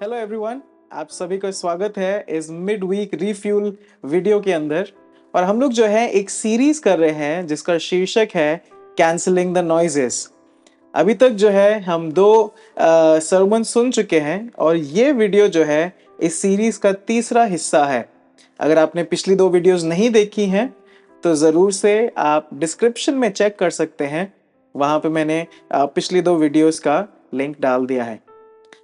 Hello everyone, आप सभी का स्वागत है इस मिड वीक रिफ्यूल वीडियो के अंदर। और हम लोग जो है एक सीरीज कर रहे हैं जिसका शीर्षक है कैंसलिंग द नॉइजेस। अभी तक जो है हम दो सरमन सुन चुके हैं और ये वीडियो जो है इस सीरीज का तीसरा हिस्सा है। अगर आपने पिछली दो वीडियोस नहीं देखी हैं तो ज़रूर से आप डिस्क्रिप्शन में चेक कर सकते हैं। वहाँ पे मैंने पिछली दो वीडियोस का लिंक डाल दिया है।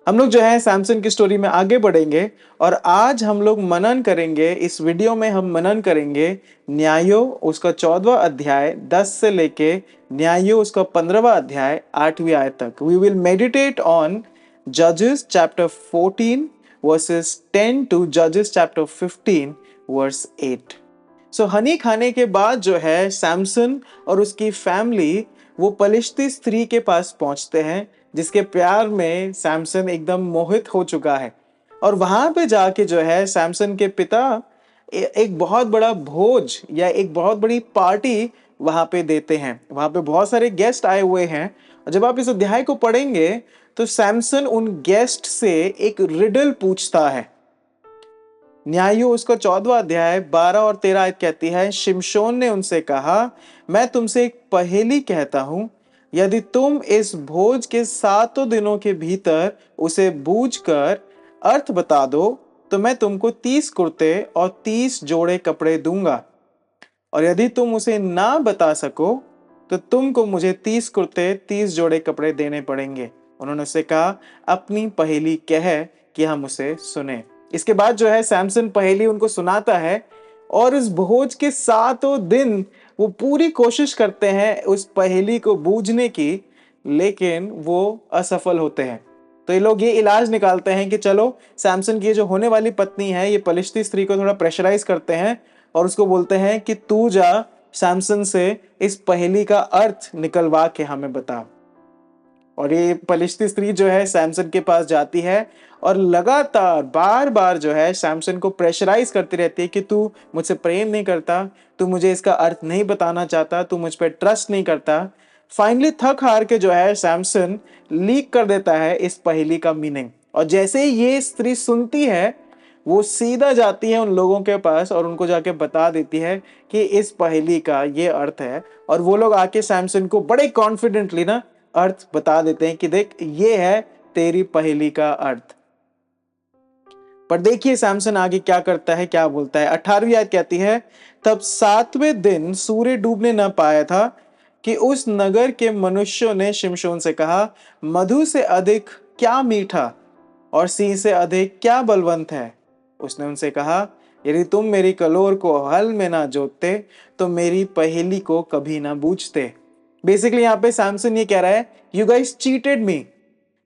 हम लोग जो है सैमसन की स्टोरी में आगे बढ़ेंगे और आज हम लोग मनन करेंगे। इस वीडियो में हम मनन करेंगे न्यायो उसका 14वां अध्याय 10 से लेके न्यायो उसका 15वां अध्याय 8वीं आयत तक। वी विल मेडिटेट ऑन जजेस चैप्टर 14 वर्सेस 10 टू जजेस चैप्टर 15 वर्स 8। सो हनी खाने के बाद जो है सैमसन और उसकी फैमिली वो पलिश्ती स्त्री के पास पहुंचते हैं जिसके प्यार में सैमसन एकदम मोहित हो चुका है। और वहां पे जाके जो है सैमसन के पिता एक बहुत बड़ा भोज या एक बहुत बड़ी पार्टी वहां पे देते हैं। वहां पे बहुत सारे गेस्ट आए हुए हैं और जब आप इस अध्याय को पढ़ेंगे तो सैमसन उन गेस्ट से एक रिडल पूछता है। न्यायो उसका 14वां अध्याय 12 और 13 आयत कहती है, शिमशोन ने उनसे कहा, मैं तुमसे एक पहेली कहता हूं, यदि तुम इस भोज के 7 दिनों के भीतर उसे बूझकर अर्थ बता दो तो मैं तुमको 30 कुर्ते और 30 जोड़े कपड़े दूंगा। और यदि तुम उसे ना बता सको तो तुमको मुझे 30 कुर्ते 30 जोड़े कपड़े देने पड़ेंगे। उन्होंने उसे कहा, अपनी पहेली कह कि हम उसे सुने। इसके बाद जो है सैमसन पहेली उनको सुनाता है और इस भोज के 7 दिन वो पूरी कोशिश करते हैं उस पहेली को बूझने की, लेकिन वो असफल होते हैं। तो ये लोग ये इलाज निकालते हैं कि चलो सैमसन की जो होने वाली पत्नी है ये पलिश्ती स्त्री को थोड़ा प्रेशराइज करते हैं और उसको बोलते हैं कि तू जा सैमसन से इस पहेली का अर्थ निकलवा के हमें बता। और ये पलिश्ती स्त्री जो है सैमसन के पास जाती है और लगातार बार बार जो है सैमसन को प्रेशराइज करती रहती है कि तू मुझसे प्रेम नहीं करता, तू मुझे इसका अर्थ नहीं बताना चाहता, तू मुझ पर ट्रस्ट नहीं करता। फाइनली थक हार के जो है सैमसन लीक कर देता है इस पहेली का मीनिंग। और जैसे ही ये स्त्री सुनती है वो सीधा जाती है उन लोगों के पास और उनको जाके बता देती है कि इस पहेली का ये अर्थ है। और वो लोग आके सैमसन को बड़े कॉन्फिडेंटली ना अर्थ बता देते हैं कि देख ये है तेरी पहेली का अर्थ। पर देखिए सैमसन आगे क्या करता है, क्या बोलता है। 18वीं आयत कहती है, तब 7वें दिन सूर्य डूबने न पाया था कि उस नगर के मनुष्यों ने शिमशोन से कहा, मधु से अधिक क्या मीठा और सिंह से अधिक क्या बलवंत है। उसने उनसे कहा, यदि तुम मेरी कलोर को हल में ना जोतते तो मेरी पहेली को कभी ना बूझते। बेसिकली यहाँ पे सैमसन ये कह रहा है, यू गाइस चीटेड मी।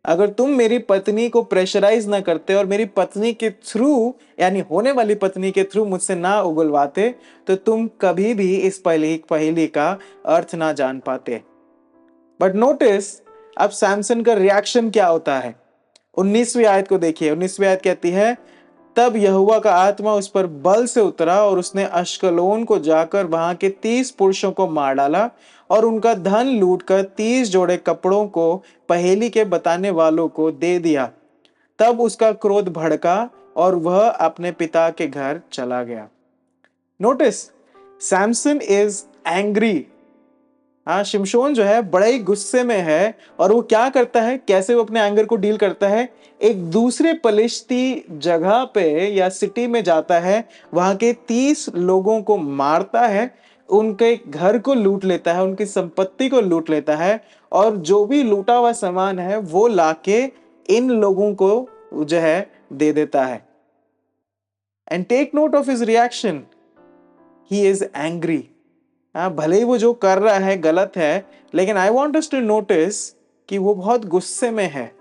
अगर तुम मेरी पत्नी को प्रेशराइज ना करते और मेरी पत्नी के थ्रू यानी होने वाली पत्नी के थ्रू मुझसे ना उगलवाते तो तुम कभी भी इस पहेली का अर्थ ना जान पाते। बट नोटिस अब सैमसन का रिएक्शन क्या होता है। 19वीं आयत को देखिए। 19वीं आयत कहती है, तब यहोवा का आत्मा उस पर बल से उतरा और उसने अश्कलोन को जाकर वहां के 30 पुरुषों को मार डाला और उनका धन लूटकर 30 जोड़े कपड़ों को पहेली के बताने वालों को दे दिया। तब उसका क्रोध भड़का और वह अपने पिता के घर चला गया। Notice, Samson is angry. हाँ, शिमशोन जो है बड़े ही गुस्से में है और वो क्या करता है, कैसे वो अपने एंगर को डील करता है, एक दूसरे पलिश्ती जगह पे या सिटी में जाता है, वहां के 30 लोगों को मारता है, उनके घर को लूट लेता है, उनकी संपत्ति को लूट लेता है और जो भी लूटा हुआ सामान है वो लाके इन लोगों को जो है दे देता है। And take note of his reaction, he is angry. हाँ, भले ही वो जो कर रहा है गलत है, लेकिन I want us to notice कि वो बहुत गुस्से में है।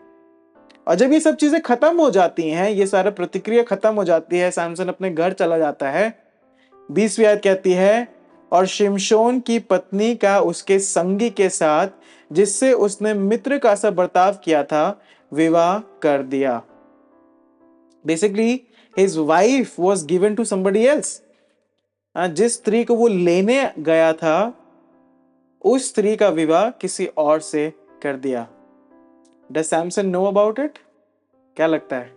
और जब ये सब चीजें खत्म हो जाती हैं, ये सारा प्रतिक्रिया खत्म हो जाती है, सैमसन अपने घर चला जाता है। 20वीं आयत कहती है, और शिमशोन की पत्नी का उसके संगी के साथ जिससे उसने मित्र का सा बर्ताव किया था विवाह कर दिया। Basically his wife was given to somebody else. जिस स्त्री को वो लेने गया था उस स्त्री का विवाह किसी और से कर दिया। Does Samson know about it? क्या लगता है?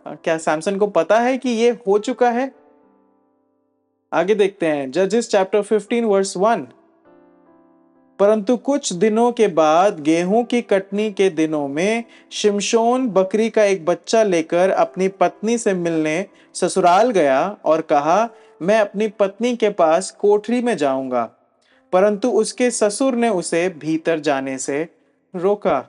क्या सैमसन को पता है कि ये हो चुका है? आगे देखते हैं, जजेस चैप्टर 15 वर्स 1। परंतु कुछ दिनों के बाद गेहूं की कटनी के दिनों में शिमशोन बकरी का एक बच्चा लेकर अपनी पत्नी से मिलने ससुराल गया और कहा, मैं अपनी पत्नी के पास कोठरी में जाऊंगा। परंतु उसके ससुर ने उसे भीतर जाने से रोका।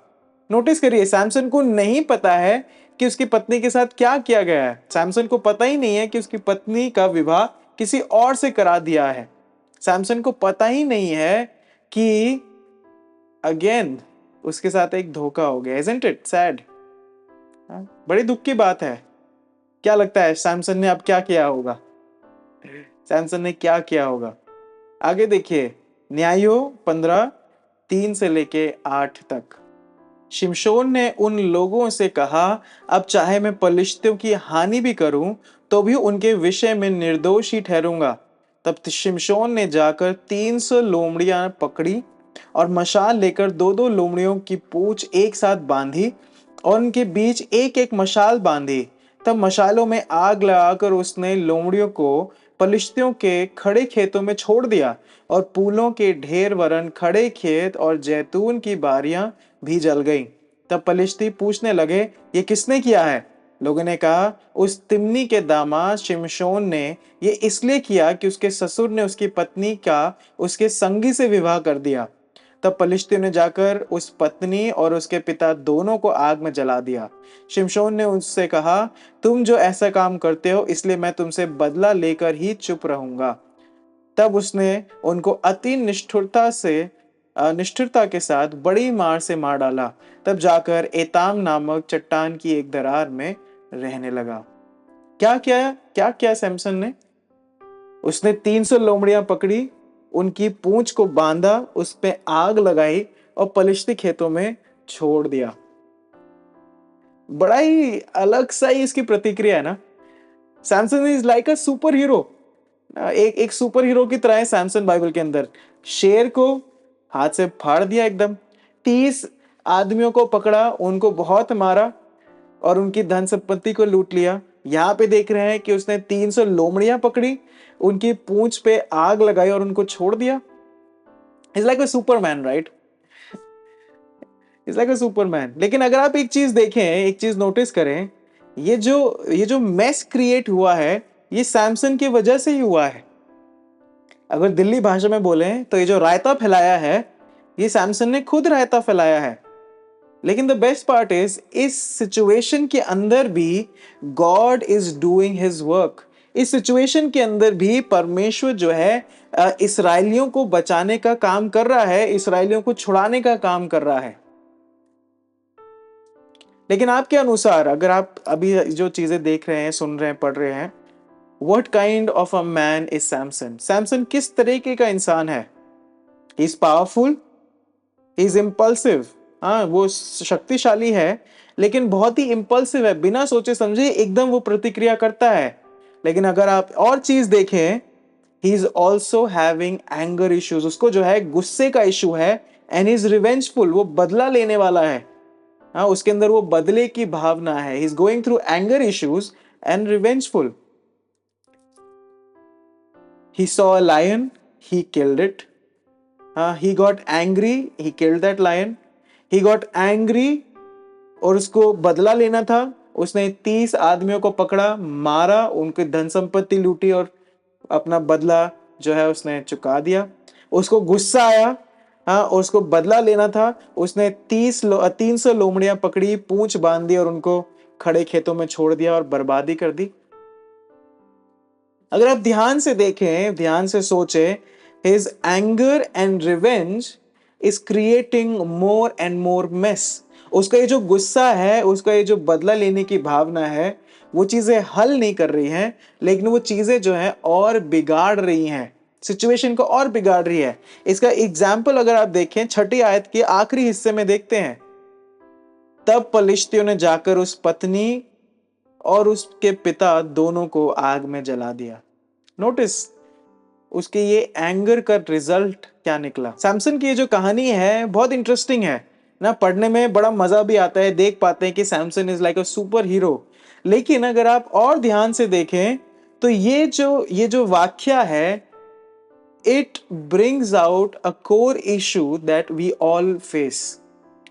नोटिस करिए, सैमसन को नहीं पता है कि उसकी पत्नी के साथ क्या किया गया है। सैमसन को पता ही नहीं है कि उसकी पत्नी का विवाह किसी और से करा दिया है। सैमसन को पता ही नहीं है कि अगेन उसके साथ एक धोखा हो गया। Isn't it sad? बड़ी दुख की बात है। क्या लगता है सैमसन ने अब क्या किया होगा? सैमसन ने क्या किया होगा? आगे देखिए, न्यायो 15:3 से लेके 8 तक। शिमशोन ने उन लोगों से कहा, अब चाहे मैं पलिश्तियों की हानि भी करूं तो भी उनके विषय में निर्दोष ही ठहरूंगा। तब शिमशोन ने जाकर 300 लोमड़ियां पकड़ी और मशाल लेकर दो दो लोमड़ियों की पूंछ एक साथ बांधी और उनके बीच एक एक मशाल बांधी। तब मशालों में आग लगाकर उसने लोमड़ियों को पलिश्तियों के खड़े खेतों में छोड़ दिया और फूलों के ढेर वरन खड़े खेत और जैतून की बारियां भी जल गईं। तब पलिश्ती पूछने लगे, ये किसने किया है? लोगों ने कहा, उस तिम्नी के दामाद शिमशोन ने ये इसलिए किया कि उसके ससुर ने उसकी पत्नी का उसके संगी से विवाह कर दिया। तब पलिश्तियों ने जाकर उस पत्नी और उसके पिता दोनों को आग में जला दिया। शिमशोन ने उससे कहा, तुम जो ऐसा काम करते हो इसलिए मैं तुमसे बदला लेकर ही चुप रहूंगा। तब उसने उनको अति निष्ठुरता के साथ बड़ी मार से मार डाला। तब जाकर एताम नामक चट्टान की एक दरार में रहने लगा। क्या किया सैमसन ने? उसने 300 लोमड़ियां पकड़ी, उनकी पूंछ को बांधा, उस पे आग लगाई और पलिश्ती खेतों में छोड़ दिया। बड़ा ही अलग सा ही इसकी प्रतिक्रिया है ना। Samson is like a super hero. एक सुपर हीरो की तरह है सैमसन बाइबल के अंदर। शेर को हाथ से फाड़ दिया एकदम, 30 आदमियों को पकड़ा, उनको बहुत मारा और उनकी धन संपत्ति को लूट लिया। यहाँ पे देख रहे हैं कि उसने 300 लोमड़ियां पकड़ी, उनकी पूंछ पे आग लगाई और उनको छोड़ दिया। Is like a Superman, right? Is like a Superman. लेकिन अगर आप एक चीज देखें, एक चीज नोटिस करें, ये जो मेस क्रिएट हुआ है, ये सैमसन की वजह से ही हुआ है। अगर दिल्ली भाषा में बोले तो ये जो रायता फैलाया है, ये सैमसन ने खुद रायता फैलाया है। लेकिन द बेस्ट पार्ट इज, इस सिचुएशन के अंदर भी God is doing his work. इस सिचुएशन के अंदर भी परमेश्वर जो है इसराइलियों को बचाने का काम कर रहा है, इसराइलियों को छुड़ाने का काम कर रहा है। लेकिन आपके अनुसार, अगर आप अभी जो चीजें देख रहे हैं, सुन रहे हैं, पढ़ रहे हैं, What kind of a man is Samson? Samson किस तरीके का इंसान है? He is powerful, he is impulsive. हाँ, वो शक्तिशाली है लेकिन बहुत ही इम्पल्सिव है, बिना सोचे समझे एकदम वो प्रतिक्रिया करता है। लेकिन अगर आप और चीज देखें, he is also having anger issues. उसको जो है गुस्से का इशू है, and he is revengeful. वो बदला लेने वाला है। हाँ, उसके अंदर वो बदले की भावना है। He is going through anger issues and revengeful. He saw a lion, he killed it. He got angry, he killed that lion. He got angry और उसको बदला लेना था। उसने 30 आदमियों को पकड़ा, मारा, उनकी धन संपत्ति लूटी और अपना बदला जो है उसने चुका दिया। उसको गुस्सा आया, और उसको बदला लेना था। उसने 300 लोमड़ियां पकड़ी, पूंछ बांध दी और उनको खड़े खेतों में छोड़ दिया और बर्बादी कर दी। अगर आप ध्यान से देखें, ध्यान से सोचें, his anger and revenge is creating more and more mess. उसका ये जो गुस्सा है, उसका ये जो बदला लेने की भावना है, वो चीजें हल नहीं कर रही हैं, लेकिन वो चीजें जो है और बिगाड़ रही हैं, सिचुएशन को और बिगाड़ रही है। इसका एग्जाम्पल अगर आप देखें, 6ठी आयत के आखिरी हिस्से में देखते हैं, तब पलिश्तियों ने जाकर उस पत्नी और उसके पिता दोनों को आग में जला दिया। नोटिस उसके ये एंगर का रिजल्ट क्या निकला। सैमसन की ये जो कहानी है बहुत इंटरेस्टिंग है। ना, पढ़ने में बड़ा मजा भी आता है, देख पाते हैं कि Samson is like a super hero. लेकिन अगर आप और ध्यान से देखें तो ये जो वाक्य है, it brings out a core issue that we all face.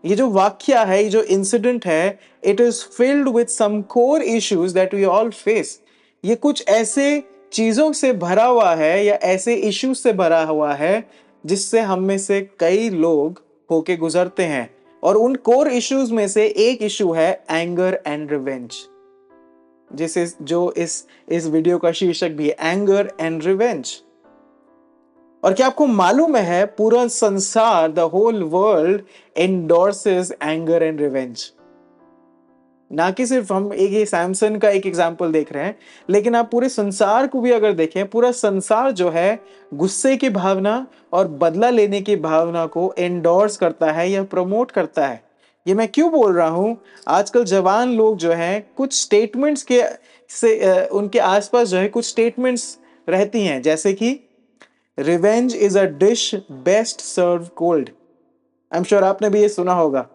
ये जो वाक्य है, ये जो इंसिडेंट है, it is filled with some core issues that we all face. ये कुछ ऐसे चीजों से भरा हुआ है या ऐसे इश्यूज से भरा हुआ है जिससे हम में से कई लोग होके गुजरते हैं। और उन कोर इश्यूज में से एक इशू है एंगर एंड रिवेंज, जो इस वीडियो का शीर्षक भी है, एंगर एंड रिवेंज। और क्या आपको मालूम है, पूरा संसार, the whole world endorses anger and revenge. ना कि सिर्फ हम एक ये सैमसन का एक एग्जांपल देख रहे हैं, लेकिन आप पूरे संसार को भी अगर देखें, पूरा संसार जो है गुस्से की भावना और बदला लेने की भावना को एंडोर्स करता है या प्रमोट करता है। ये मैं क्यों बोल रहा हूं, आजकल जवान लोग जो हैं कुछ स्टेटमेंट्स के उनके आसपास जो है कुछ स्टेटमेंट्स रहती हैं, जैसे कि revenge is a dish best serve cold. I am sure आपने भी ये सुना होगा।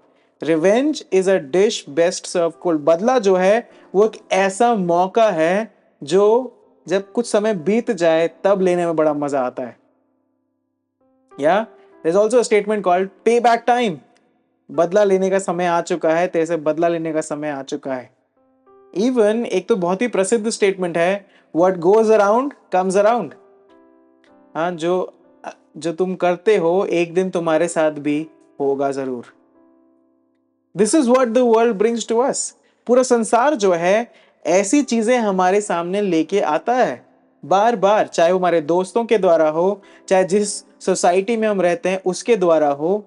Revenge is a dish best serve cold. बदला जो है वो एक ऐसा मौका है जो जब कुछ समय बीत जाए तब लेने में बड़ा मजा आता है। या there is also a statement called pay back time. बदला लेने का समय आ चुका है, तेरे से बदला लेने का समय आ चुका है। इवन एक तो बहुत ही प्रसिद्ध स्टेटमेंट है, what goes around comes around. हाँ, जो जो तुम करते हो एक दिन तुम्हारे साथ भी होगा जरूर। This is what the world brings to us. पूरा संसार जो है ऐसी चीजें हमारे सामने लेके आता है बार बार, चाहे वो हमारे दोस्तों के द्वारा हो, चाहे जिस सोसाइटी में हम रहते हैं उसके द्वारा हो,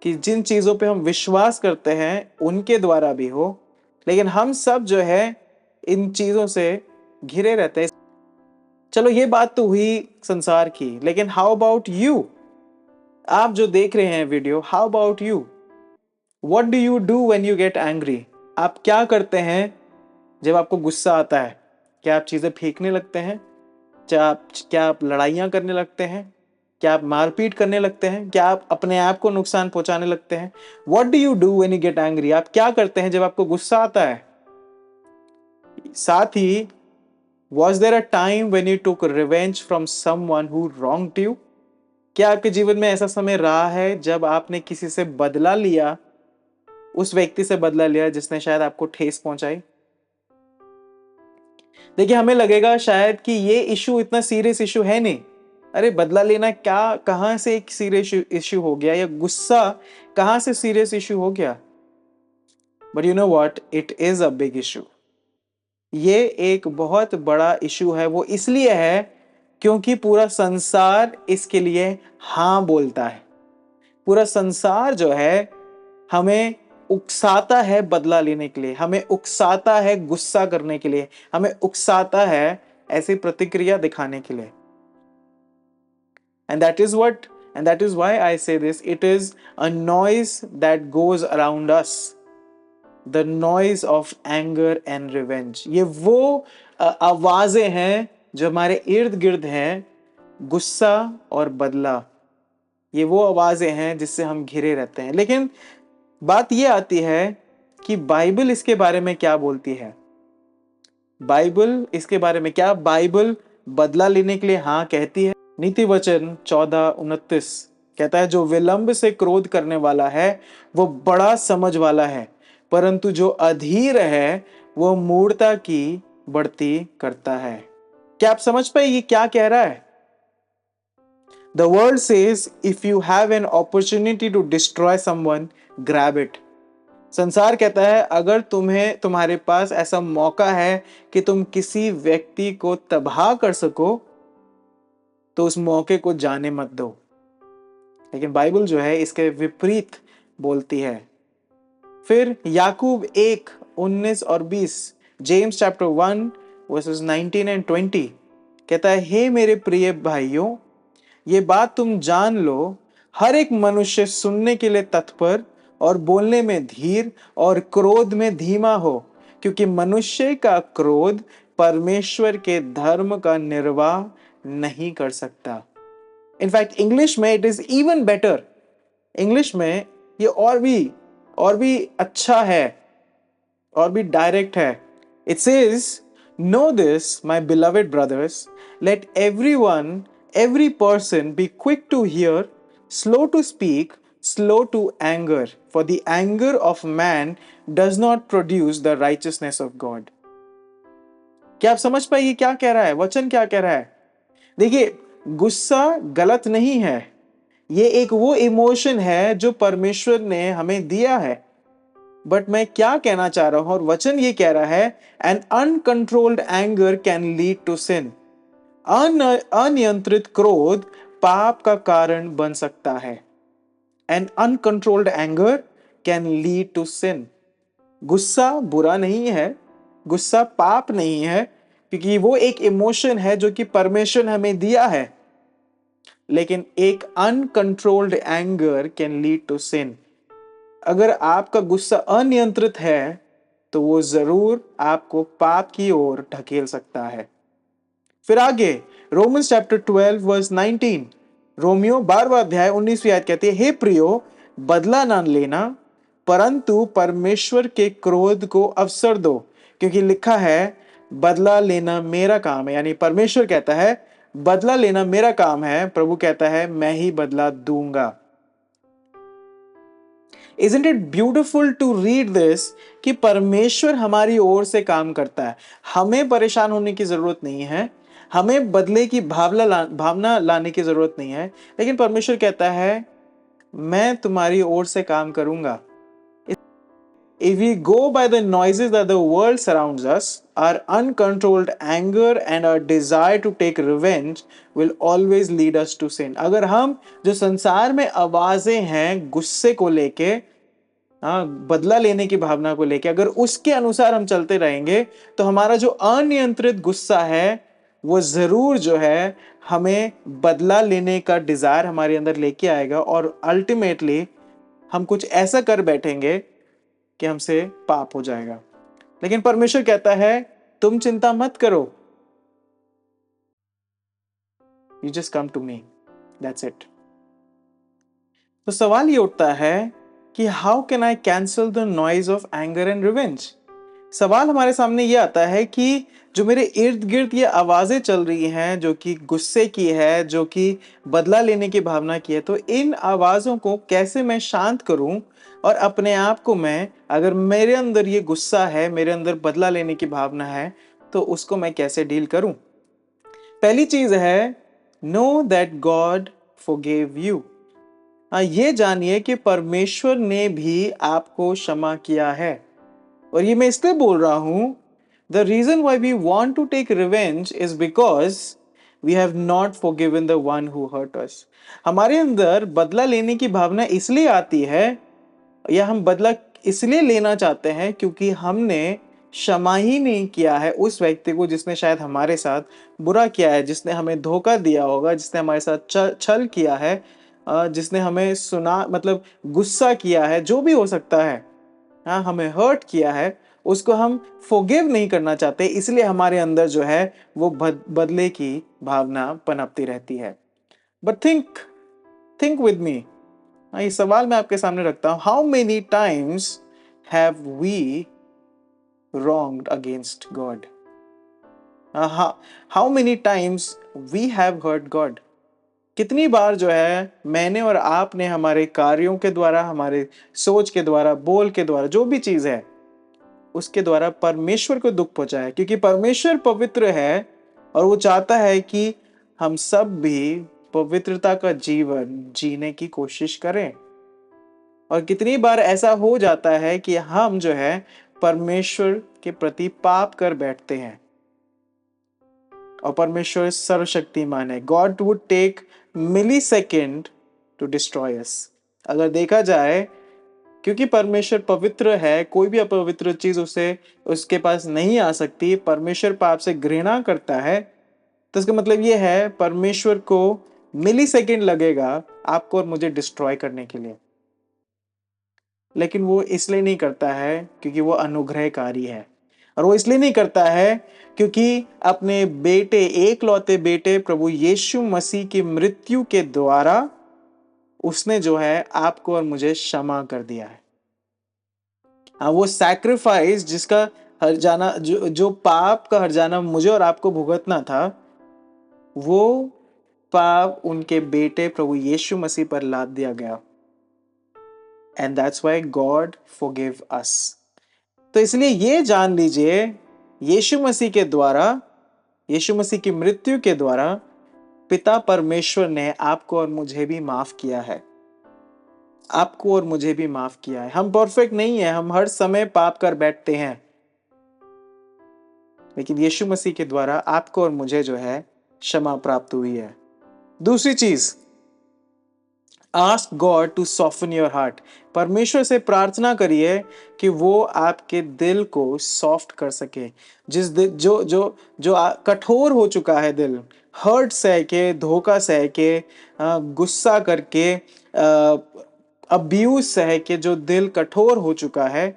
कि जिन चीजों पे हम विश्वास करते हैं उनके द्वारा भी हो। लेकिन हम सब जो है इन चीजों से घिरे रहते हैं। चलो ये बात तो हुई संसार की, लेकिन हाउ अबाउट यू? आप जो देख रहे हैं video, how about you? What do you do when you get angry? आप क्या करते हैं जब आपको गुस्सा आता है? क्या आप चीजें फेंकने लगते हैं? क्या आप लड़ाइयां करने लगते हैं? क्या आप मारपीट करने लगते हैं? क्या आप अपने आप को नुकसान पहुंचाने लगते हैं? What do you do when you get angry? आप क्या करते हैं जब आपको गुस्सा आता है? साथ ही, was there a time when you took revenge from someone who wronged you? क्या आपके जीवन में ऐसा समय रहा है जब आपने किसी से बदला लिया, उस व्यक्ति से बदला लिया जिसने शायद आपको ठेस पहुंचाई? देखिए, हमें लगेगा शायद कि ये इशू इतना सीरियस इशू है नहीं। अरे बदला लेना क्या, कहां से एक सीरियस इशू हो गया, या गुस्सा कहां से सीरियस इशू हो गया? But you know what, it is a big issue. ये एक बहुत बड़ा इशू है। वो इसलिए है क्योंकि पूरा संसार इसके लिए हां बोलता है। पूरा संसार जो है हमें उकसाता है बदला लेने के लिए, हमें उकसाता है गुस्सा करने के लिए, हमें उकसाता है ऐसी प्रतिक्रिया दिखाने के लिए। And that is why I say this, it is a noise that goes around us, the noise of anger and revenge। ये वो आवाजें हैं जो हमारे इर्द गिर्द हैं, गुस्सा और बदला। ये वो आवाजें हैं जिससे हम घिरे रहते हैं। लेकिन बात ये आती है कि बाइबल इसके बारे में क्या बोलती है। बाइबल इसके बारे में क्या, बाइबल बदला लेने के लिए हाँ कहती है। नीति वचन 14:29 कहता है, जो विलंब से क्रोध करने वाला है वो बड़ा समझ वाला है, परंतु जो अधीर है वो मूढ़ता की बढ़ती करता है। क्या आप समझ पाए ये क्या कह रहा है? The world says if you have an opportunity to destroy someone, grab it। संसार कहता है अगर तुम्हारे पास ऐसा मौका है कि तुम किसी व्यक्ति को तबाह कर सको तो उस मौके को जाने मत दो। लेकिन बाइबल जो है इसके विपरीत बोलती है। फिर याकूब 1:19 और 20, जेम्स चैप्टर 1 वर्सेस 19 एंड 20 कहता है, हे मेरे प्रिय भाइयों, ये बात तुम जान लो, हर एक मनुष्य सुनने के लिए तत्पर और बोलने में धीर और क्रोध में धीमा हो, क्योंकि मनुष्य का क्रोध परमेश्वर के धर्म का निर्वाह नहीं कर सकता। इनफैक्ट इंग्लिश में it is even better. English में ये और भी अच्छा है, और भी डायरेक्ट है। It says, know this my beloved brothers, let every person be quick to hear, slow to speak, slow to anger, for the anger of man does not produce the righteousness of God. क्या आप समझ पाइए क्या कह रहा है वचन, क्या कह रहा है? देखिए, गुस्सा गलत नहीं है, ये एक वो इमोशन है जो परमेश्वर ने हमें दिया है। बट मैं क्या कहना चाह रहा हूं, और वचन ये कह रहा है, an uncontrolled anger can lead to sin. अनियंत्रित क्रोध पाप का कारण बन सकता है। An uncontrolled anger can lead to sin. गुस्सा बुरा नहीं है, गुस्सा पाप नहीं है, क्योंकि वो एक इमोशन है जो कि परमेश्वर ने हमें दिया है। लेकिन एक uncontrolled anger can lead to sin. अगर आपका गुस्सा अनियंत्रित है तो वो जरूर आपको पाप की ओर ढकेल सकता है। फिर आगे रोमन्स चैप्टर 12 वर्स 19, रोमियो 12वां अध्याय 19वीं आयत कहती है, हे प्रियो, बदला ना लेना, परंतु परमेश्वर के क्रोध को अवसर दो, क्योंकि लिखा है, बदला लेना मेरा काम है। यानी परमेश्वर कहता है बदला लेना मेरा काम है, प्रभु कहता है मैं ही बदला दूंगा। Isn't it beautiful to read this कि परमेश्वर हमारी ओर से काम करता है। हमें परेशान होने की जरूरत नहीं है, हमें बदले की भावना लाने की जरूरत नहीं है, लेकिन परमेश्वर कहता है मैं तुम्हारी ओर से काम करूंगा। If we go by the noises that the world surrounds us, our uncontrolled anger and our desire to take revenge will always lead us to sin. अगर हम जो संसार में आवाजें हैं गुस्से को लेके, बदला लेने की भावना को लेके, अगर उसके अनुसार हम चलते रहेंगे तो हमारा जो अनियंत्रित गुस्सा है वो जरूर जो है हमें बदला लेने का डिजायर हमारे अंदर लेके आएगा, और अल्टीमेटली हम कुछ ऐसा कर बैठेंगे कि हमसे पाप हो जाएगा। लेकिन परमेश्वर कहता है तुम चिंता मत करो, you just come to me, that's it. तो सवाल ये उठता है कि how can I cancel the noise of anger and revenge. सवाल हमारे सामने ये आता है कि जो मेरे इर्द गिर्द ये आवाजें चल रही हैं जो कि गुस्से की है, जो कि बदला लेने की भावना की है, तो इन आवाजों को कैसे मैं शांत करूं, और अपने आप को मैं, अगर मेरे अंदर ये गुस्सा है, मेरे अंदर बदला लेने की भावना है, तो उसको मैं कैसे डील करूं। पहली चीज है, know that God forgive you. ये जानिए कि परमेश्वर ने भी आपको क्षमा किया है। और ये मैं इसलिए बोल रहा हूं, the reason why we want to take revenge is because we have not forgiven the one who hurt us. हमारे अंदर बदला लेने की भावना इसलिए आती है, या हम बदला इसलिए लेना चाहते हैं क्योंकि हमने क्षमा ही नहीं किया है उस व्यक्ति को जिसने शायद हमारे साथ बुरा किया है, जिसने हमें धोखा दिया होगा, जिसने हमारे साथ छल किया है, जिसने हमें मतलब गुस्सा किया है, जो भी हो सकता है, हाँ, हमें हर्ट किया है, उसको हम फॉरगिव नहीं करना चाहते, इसलिए हमारे अंदर जो है वो बदले की भावना पनपती रहती है। बट थिंक विद मी, ये सवाल मैं आपके सामने रखता हूं, how many times have we wronged against God? How many times we have hurt God? कितनी बार जो है मैंने और आपने हमारे कार्यों के द्वारा, हमारे सोच के द्वारा, बोल के द्वारा, जो भी चीज है उसके द्वारा परमेश्वर को दुख पहुंचाया। क्योंकि परमेश्वर पवित्र है और वो चाहता है कि हम सब भी पवित्रता का जीवन जीने की कोशिश करें। और कितनी बार ऐसा हो जाता है कि हम जो है परमेश्वर के प्रति पाप कर बैठते हैं, और परमेश्वर सर्वशक्तिमान है। God would take millisecond to destroy us. अगर देखा जाए, क्योंकि परमेश्वर पवित्र है, कोई भी अपवित्र चीज उसके पास नहीं आ सकती। परमेश्वर पाप से घृणा करता है, तो इसका मतलब यह है परमेश्वर को मिली सेकेंड लगेगा आपको और मुझे डिस्ट्रॉय करने के लिए। लेकिन वो इसलिए नहीं करता है क्योंकि वो अनुग्रहकारी है, और वो इसलिए नहीं करता है क्योंकि अपने बेटे, एकलौते बेटे प्रभु यीशु मसीह की मृत्यु के द्वारा उसने जो है आपको और मुझे क्षमा कर दिया है। हाँ, वो सैक्रिफाइस जिसका हर्जाना, जो पाप का हर्जाना मुझे और आपको भुगतना था, वो पाप उनके बेटे प्रभु यीशु मसीह पर लाद दिया गया। And that's why God forgive अस। तो इसलिए ये जान लीजिए, यीशु मसीह के द्वारा, यीशु मसीह की मृत्यु के द्वारा पिता परमेश्वर ने आपको और मुझे भी माफ किया है। आपको और मुझे भी माफ किया है। हम परफेक्ट नहीं है, हम हर समय पाप कर बैठते हैं, लेकिन यीशु मसीह के द्वारा आपको और मुझे जो है क्षमा प्राप्त हुई है। दूसरी चीज, ask God to soften your heart. परमेश्वर से प्रार्थना करिए कि वो आपके दिल को सॉफ्ट कर सके। जिस दिल जो कठोर हो चुका है दिल, हर्ट सह के, धोखा सह के, गुस्सा करके, अब्यूज सह के जो दिल कठोर हो चुका है,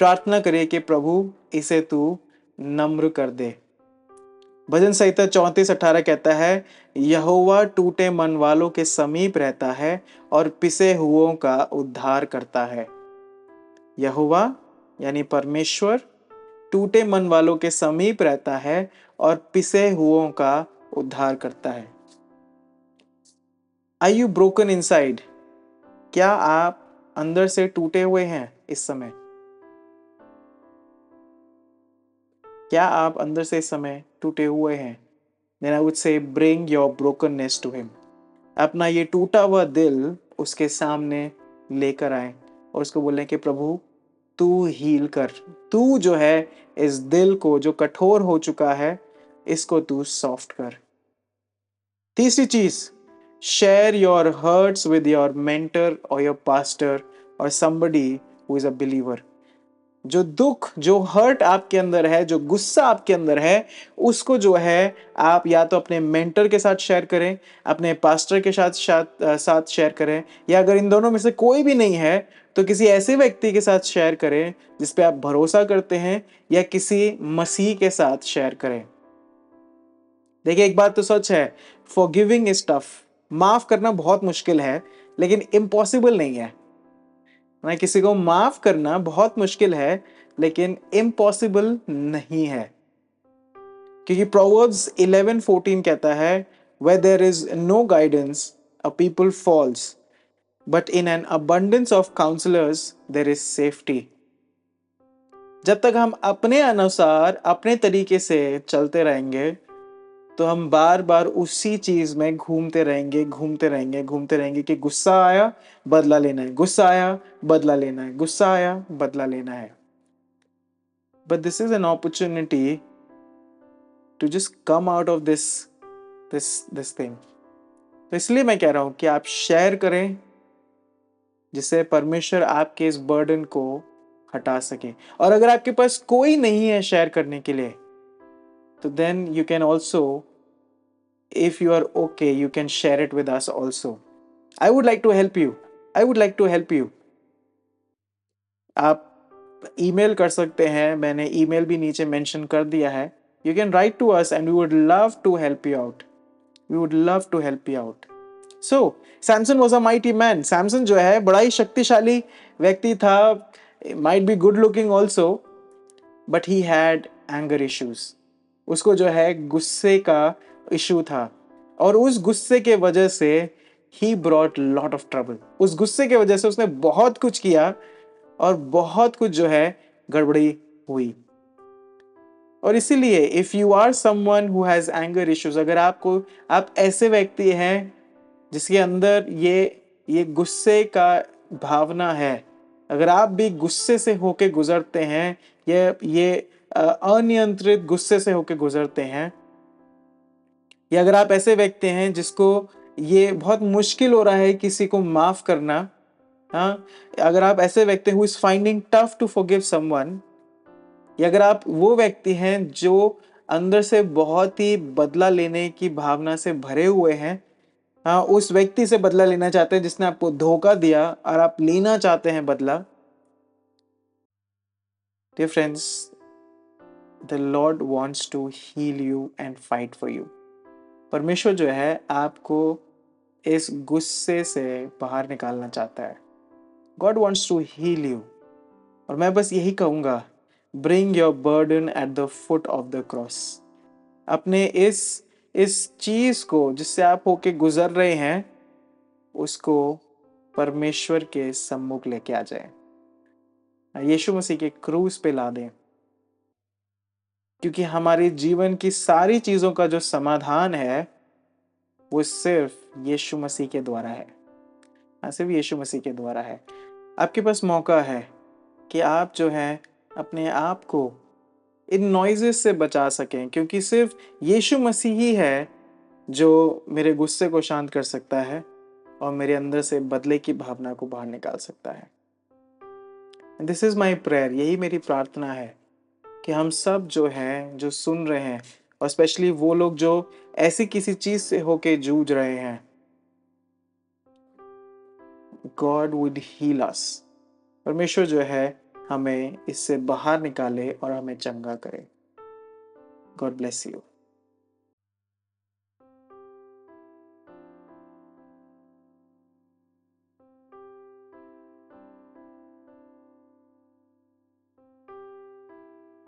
प्रार्थना करिए कि प्रभु इसे तू नम्र कर दे। भजन संहिता 34:18 कहता है, यहोवा टूटे मन वालों के समीप रहता है और पिसे हुओं का उद्धार करता है। यहोवा यानी परमेश्वर टूटे मन वालों के समीप रहता है और पिसे हुओं का उद्धार करता है। Are you broken inside? क्या आप अंदर से टूटे हुए हैं इस समय? क्या आप अंदर से इस समय टूटे हुए हैं? Then I would say bring your brokenness to him. अपना ये टूटा हुआ दिल उसके सामने लेकर आए और उसको बोलें कि प्रभु तू हील कर, तू जो है इस दिल को जो कठोर हो चुका है इसको तू सॉफ्ट कर। तीसरी चीज, share your hurts with your mentor और योर पास्टर और somebody who is a believer. जो दुख, जो हर्ट आपके अंदर है, जो गुस्सा आपके अंदर है, उसको जो है आप या तो अपने मेंटर के साथ शेयर करें, अपने पास्टर के साथ शेयर करें, या अगर इन दोनों में से कोई भी नहीं है तो किसी ऐसे व्यक्ति के साथ शेयर करें जिस पे आप भरोसा करते हैं, या किसी मसीह के साथ शेयर करें। देखिए, एक बात तो सच है, फॉरगिविंग इज टफ। माफ करना बहुत मुश्किल है, लेकिन इम्पॉसिबल नहीं है। ना, किसी को माफ करना बहुत मुश्किल है, लेकिन इम्पॉसिबल नहीं है। क्योंकि प्रोवर्ब्स 11:14 कहता है, where there is no guidance a people falls, but in an abundance of counselors there is safety. जब तक हम अपने अनुसार अपने तरीके से चलते रहेंगे तो हम बार बार उसी चीज में घूमते रहेंगे कि गुस्सा आया बदला लेना है, गुस्सा आया बदला लेना है, गुस्सा आया बदला लेना है। But this is an opportunity to just come out of this thing. तो इसलिए मैं कह रहा हूं कि आप शेयर करें, जिससे परमेश्वर आपके इस बर्डन को हटा सके। और अगर आपके पास कोई नहीं है शेयर करने के लिए, तो then you can also, if you are okay, you can share it with us also. I would like to help you. I would like to help you. आप ईमेल कर सकते हैं, मैंने ईमेल भी नीचे मेंशन कर दिया है। You can write to us and we would love to help you out. We would love to help you out. So, Samson was a mighty man. Samson जो है बड़ा ही शक्तिशाली व्यक्ति था, might be good looking also, but he had anger issues. उसको जो है गुस्से का इशू था, और उस गुस्से के वजह से he brought lot of trouble. उस गुस्से के वजह से उसने बहुत कुछ किया और बहुत कुछ जो है गड़बड़ी हुई। और इसीलिए if you are someone who has anger issues, अगर आप ऐसे व्यक्ति हैं जिसके अंदर ये गुस्से का भावना है, अगर आप भी गुस्से से होके गुजरते हैं, ये अनियंत्रित गुस्से से होके गुजरते हैं, या अगर आप ऐसे व्यक्ति हैं जिसको ये बहुत मुश्किल हो रहा है किसी को माफ करना, हाँ, अगर आप ऐसे व्यक्ति who is finding tough to forgive someone, या अगर आप वो व्यक्ति हैं जो अंदर से बहुत ही बदला लेने की भावना से भरे हुए हैं, हाँ, उस व्यक्ति से बदला लेना चाहते हैं जिसने आपको धोखा दिया और आप लेना चाहते हैं बदला, dear friends, the Lord wants to heal you and fight for you. परमेश्वर जो है आपको इस गुस्से से बाहर निकालना चाहता है। God wants to heal you. और मैं बस यही कहूँगा, bring your burden at the foot of the cross. अपने इस चीज को जिससे आप होके गुजर रहे हैं, उसको परमेश्वर के सम्मुख लेके आ जाए, यीशु मसीह के क्रूस पे ला दें। क्योंकि हमारे जीवन की सारी चीजों का जो समाधान है वो सिर्फ यीशु मसीह के द्वारा है। सिर्फ यीशु मसीह के द्वारा है। आपके पास मौका है कि आप जो है अपने आप को इन नॉइजेस से बचा सकें, क्योंकि सिर्फ यीशु मसीह ही है जो मेरे गुस्से को शांत कर सकता है और मेरे अंदर से बदले की भावना को बाहर निकाल सकता है। दिस इज माई प्रेयर, यही मेरी प्रार्थना है कि हम सब जो हैं, जो सुन रहे हैं, और स्पेशली वो लोग जो ऐसी किसी चीज से होके जूझ रहे हैं, गॉड वुड हील अस। परमेश्वर जो है हमें इससे बाहर निकाले और हमें चंगा करे। God bless you.